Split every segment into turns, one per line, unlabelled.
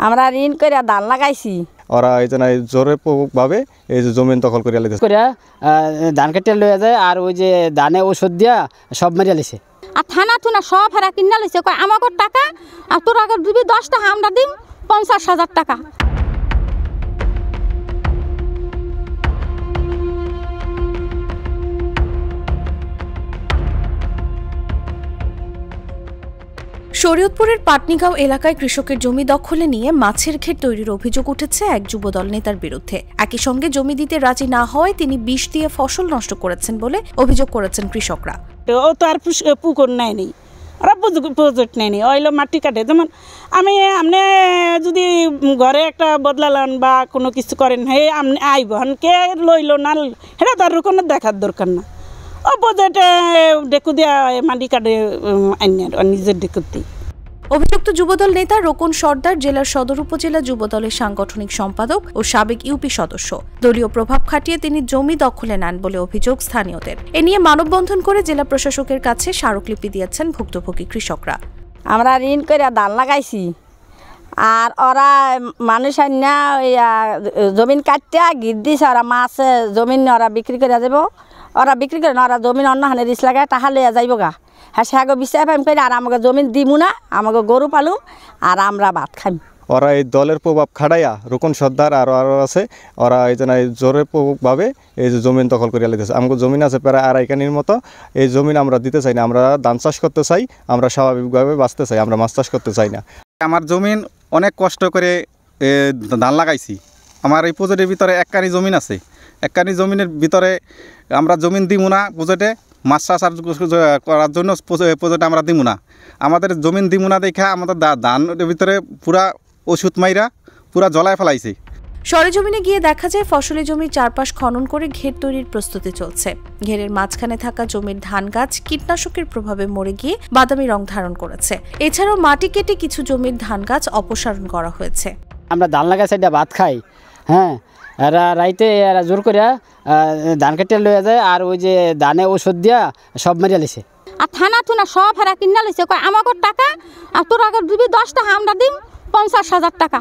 আমরা ঋণ করে ধান লাগাইছি।
ওরা এই যে জোরে ভাবে এই যে জমিন দখল করে লিখেছে
করে ধান কেটে লয়ে যায় আর ওই যে ধানে ওষুধ দিয়া সব মেরিয়া লিছে।
আর থানা টুনা সব হেরা কিনা লইছে, কয় আমাকে টাকা আর তোর আগে দিবি 10 টাকা, আমরা দিম 50,000 টাকা।
শরীয়তপুরের পাটনিগাঁও এলাকায় কৃষকের জমি দখলে নিয়ে মাছের ঘের তৈরির অভিযোগ উঠেছে এক যুবদল নেতার বিরুদ্ধে। একই সঙ্গে জমি দিতে রাজি না হওয়ায় তিনি বিষ দিয়ে ফসল নষ্ট করেছেন বলে অভিযোগ করেছেন কৃষকরা।
ও তো আর পুকুর নেয়নি, ওরা প্রজেক্ট নেয়নি, ওইলো মাটি কাটে। যেমন আপনি যদি ঘরে একটা বদলালেন বা কোনো কিছু করেন, হে আপনি আইব কে লইল না সেটা তার কোনো দেখার দরকার না। ও প্রজেক্টে ডেকু দিয়া মাটি কাটে আইনের নিজের ডেকুতেই।
অভিযুক্ত যুবদল নেতা রোকন সর্দার জেলার সদর উপজেলা যুবদলের সাংগঠনিক সম্পাদক ও সাবেক ইউপি সদস্য। দলীয় প্রভাব খাটিয়ে তিনি জমি দখলে নেন বলে অভিযোগ স্থানীয়দের। এ নিয়ে মানববন্ধন করে জেলা প্রশাসকের কাছে স্মারকলিপি দিয়েছেন ভুক্তভোগী কৃষকরা।
আমরা ঋণ করে ধান লাগাইছি, আর ওরা মানুষ আইনা জমিন কাটতে গিট দিছে, ওরা মাছ জমিন ওরা বিক্রি করে যাব, ওরা বিক্রি করে না, ওরা জমিন অন্য হানে রিস লাগায় টাকা লইয়া যাইব গা। হ্যাঁ সে আগে বিশ্বাস পাইম করে আর আমাকে জমিন দিমু না, আমাকে গরু পালুম আর আমরা ভাত খাইম।
ওরা এই দলের প্রভাব খাটাইয়া রোকন সর্দার আরও আছে, ওরা এই যে জোরে ভাবে এই যে জমিন দখল করে লিখেছে। আমাকে জমিন আছে প্রায় 2.5 কানির মতো, এই জমিন আমরা দিতে চাই না। আমরা ধান চাষ করতে চাই, আমরা স্বাভাবিকভাবে বাঁচতে চাই, আমরা মাছ চাষ করতে চাই না।
আমার জমিন অনেক কষ্ট করে ধান লাগাইছি। আমার এই প্রজেক্টের ভিতরে 1 কানি জমিন আছে, 1 কানি জমিনের ভিতরে আমরা জমিন দিমু না প্রজেক্টে মাছ চাষ করার জন্য প্রজেক্টে আমরা দিমু না। আমাদের জমিন দিমু না দেখা আমাদের ধানের ভিতরে পুরা ওষুধ মাইরা পুরা জ্বলায় ফেলাইছে।
সরেজমিনে গিয়ে দেখা যায় ফসলি জমির চারপাশ খনন করে ঘের তৈরির প্রস্তুতি চলছে। ঘেরের মাঝখানে থাকা জমির ধান গাছ কীটনাশকের প্রভাবে মরে গিয়ে বাদামি রং ধারণ করেছে। এছাড়াও মাটি কেটে কিছু জমির ধান গাছ অপসারণ করা হয়েছে।
আমরা ধান লাগাই সাইডে ভাত খাই, হ্যাঁ এরা রাইতে এরা জোর করে ধান কেটে লয়ে যায় আর ওই যে ধানে ওষুধ দিয়া সব মেরিয়া লিছে।
আর থানা টুনা সব হেরা কিনা লইছে, কয় আমাকে টাকা আর তোর আগে দিবি 10 টাকা, আমরা দিম 50,000 টাকা।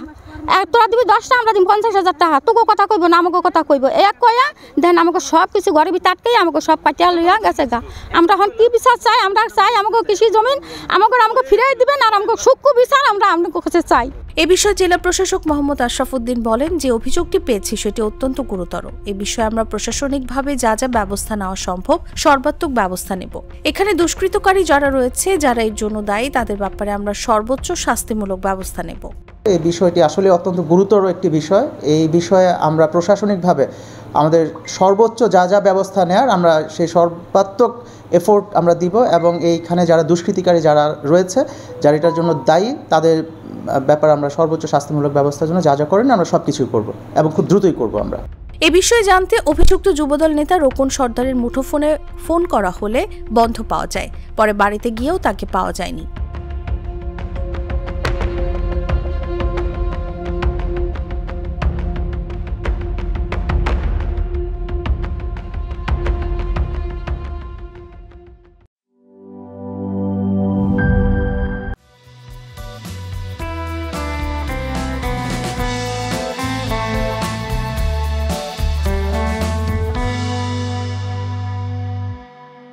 তোরা দিবি 10 টাকা, আমরা দিম 50,000 টাকা। তোকে কথা কইব না আমাকে কথা কইব, এক কয়া দেন আমাকে সব কিছু ঘরে ভিতরকেই আমাকে সব কাটিয়া লইয়া গেছে গা। আমরা এখন কি বিচার চাই? আমরা চাই আমাকে কৃষি জমিন আমাকে ফিরাই দিবেন আর আমাকে সূক্ষ্ম বিচার আমরা আপনাকে কাছে চাই।
এ বিষয়ে জেলা প্রশাসক মোহাম্মদ আশরাফ উদ্দিন বলেন, যে অভিযোগটি পেয়েছি সেটি অত্যন্ত গুরুতর। এ বিষয়ে আমরা প্রশাসনিকভাবে যা যা ব্যবস্থা নেওয়া সম্ভব সর্বাত্মক ব্যবস্থা নেব। এখানে দুষ্কৃতকারী যারা রয়েছে, যারা এর জন্য দায়ী, তাদের ব্যাপারে আমরা সর্বোচ্চ শাস্তিমূলক ব্যবস্থা নেব।
এই বিষয়টি আসলে অত্যন্ত গুরুতর একটি বিষয়। এই বিষয়ে আমরা প্রশাসনিকভাবে আমাদের সর্বোচ্চ যা যা ব্যবস্থা নেওয়ার আমরা সেই সর্বাত্মক এফোর্ট আমরা দিব, এবং এইখানে যারা দুষ্কৃতিকারী যারা রয়েছে, যারা এটার জন্য দায়ী, তাদের ব্যাপারে আমরা সর্বোচ্চ শাস্তিমূলক ব্যবস্থার জন্য যা যা করেন আমরা সব কিছুই করব এবং খুব দ্রুতই করব। আমরা
এ বিষয়ে জানতে অভিযুক্ত যুবদল নেতা রোকন সর্দারের মুঠোফোনে ফোন করা হলে বন্ধ পাওয়া যায়। পরে বাড়িতে গিয়েও তাকে পাওয়া যায়নি।